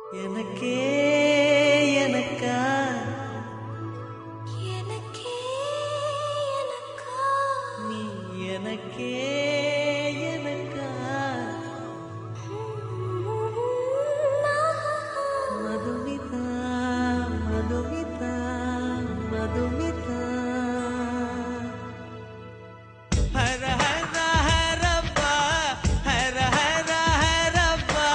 எனக்கே எனக்கா எனக்கே எனக்கா நீ எனக்கே எனக்கா மதுமிதா மதுமிதா மதுமிதா ஹர ஹர ஹரப்பா ஹர ஹர ஹரப்பா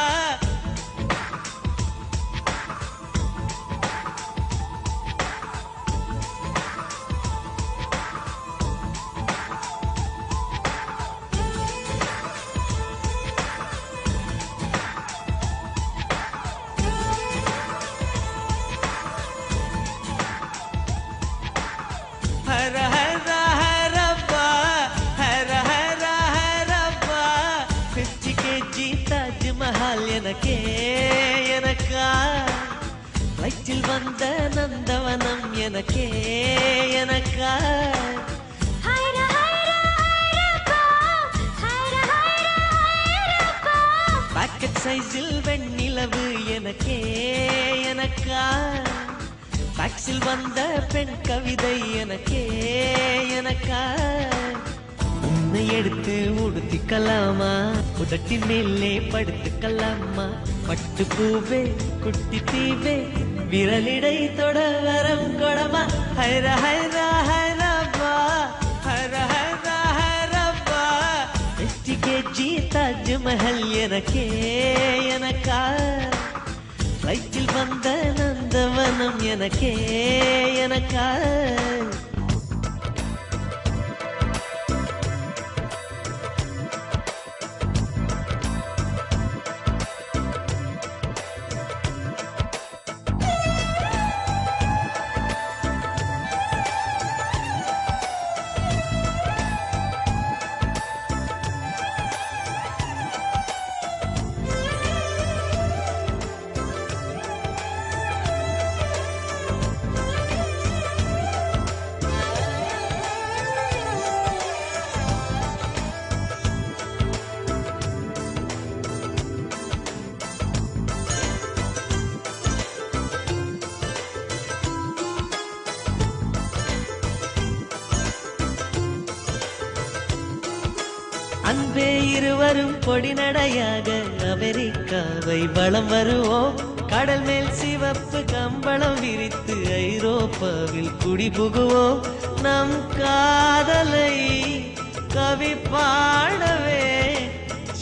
ஹர ஹர ஹரப்பா ஹர ஹர ஹரப்பா 50 kg தாஜ்மஹால் எனக்கே எனக்கா வயிற்றில் வந்த நந்தவனம் எனக்கே எனக்கா ஹைர ஹைர ஹைரப்பா ஹைர ஹைர ஹைரப்பா பாக்கெட் சைஸில் வெண்ணிலவு எனக்கே எனக்கா டாக்ஸில் வந்த பெண் கவிதை எனக்கே எனக்கா உன்னை எடுத்து உடுத்திக்கலாமா உதட்டின் மேலே படுத்துக்கலாமா பட்டு பூவே குட்டி தீவே விரலிடை தொட வரம் கொடமா ஹைர ஹைர ஹைரப்பா ஹர ஹர ஹரப்பா 50 kg தாஜ்மஹல் எனக்கே எனக்கா வயிற்றில் வந்த நந்தவனம் எனக்கே எனக்கா அன்பே இருவரும் பொடி நடையாக அமெரிக்காவை வலம் வருவோம் கடல் மேல் சிவப்பு கம்பளம் விரித்து ஐரோப்பாவில் குடிபுகுவோம் நம் காதலை கவி பாடவே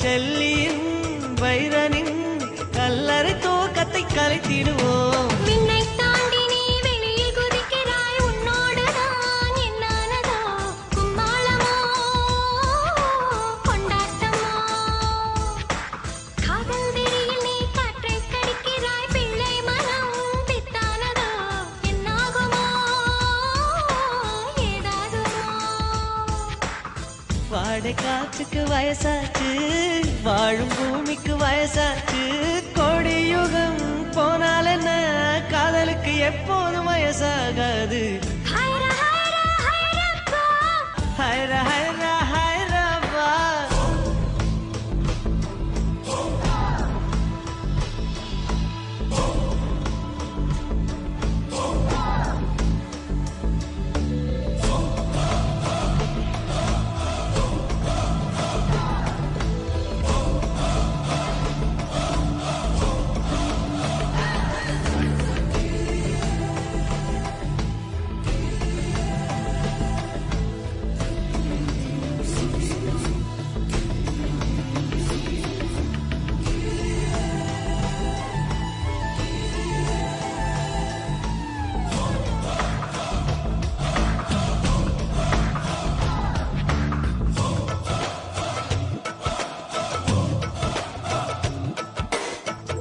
செல்லியின் வைரனின் கல்லறை தோக்கத்தை கலைத்திடுவோம் விண்ணை தாண்டி நீ வெளியில் குதிக்கிறாய் உன்னோடுதான் என்னானதோ கும்மாளமோ கொண்டாட்டமோ காதல் வெறியில் நீ காற்றை கடிக்கிறாய் பிள்ளை மனம் பித்தானதோ என்னாகுமோ ஏதாகுமோ வாடை காற்றுக்கு வயசாச்சு வாழும் பூமிக்கு வயசாச்சு கோடி யுகம் போனால் என்ன காதலுக்கு எப்போதும் வயசாகாது ஹைர ஹைர ஹைரப்பா ஹைர ஹைர ஹைரப்பா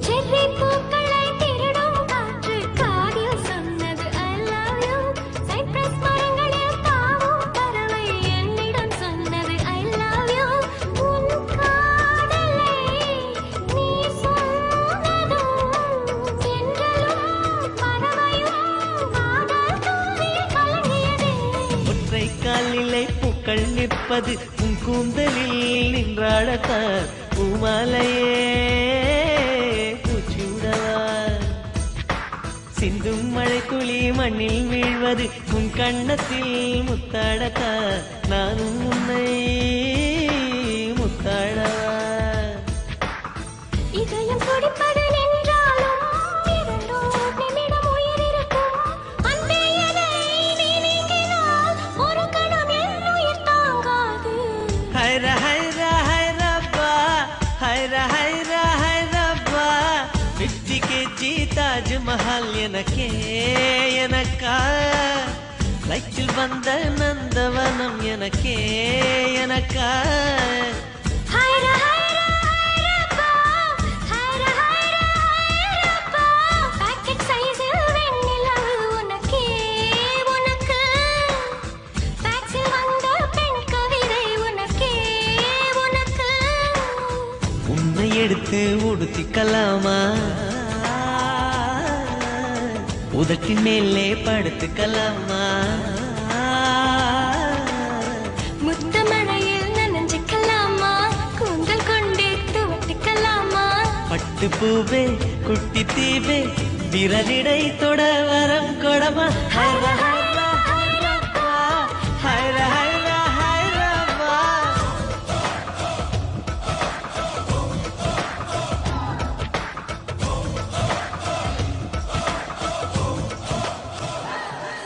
செர்ரி பூக்களை திருடும் காற்று காதில் சொன்னது I love you சைப்ரஸ் மரங்களில் தாவும் பறவை என்னிடம் சொன்னது I love you உன் காதலை நீ சொன்னதும் சென்றலும் பறவையும் காதல் தூவில் கலங்கியதே ஒற்றை காலிலே பூக்கள் நிற்பது உன் கூந்தலில் நின்றாடத்தான் பூமாலையே பூச்சி விடவா மண்ணில் வீழ்வது உன் கண்ணத்தில் முத்தாடத்தா நானும் உன்னை முத்தாடவா இதயம் துடிப்பது நின்றாலும் இரண்டோர் நிமிடம் உயிர் இருக்கும். அன்பே என்னை நீ நீங்கினால் ஒரு கணம் என் உயிர் தாங்காது. ஹைரா ஹைரா ஹைரப்பா ஹைரா ஹைரா ஹைரப்பா 50 kg தாஜ்மஹால் எனக்கே எனக்கா லைட்டில் வந்த நந்தவனம் எனக்கே எனக்கா ஹைரா ஹைரா ஹைரப்பா, ஹைரா ஹைரா ஹைரப்பா. பாக்கெட் சைஸில் வெண்ணிலவு உனக்கே உனக்கு. டாக்ஸில் வந்த பெண் கவிதை உனக்கே உனக்கு. உன்னை எடுத்து உடுத்திக்கலாமா உதட்டின் மேலே படுத்துக்கலாமா முத்த மழையில் நனைஞ்சுக்கலாமா, கூந்தல் கொண்டு துவட்டிக்கலாமா. பட்டு பூவே குட்டி தீவே விரலிடை தொட வரம் கொடமா ஹைரா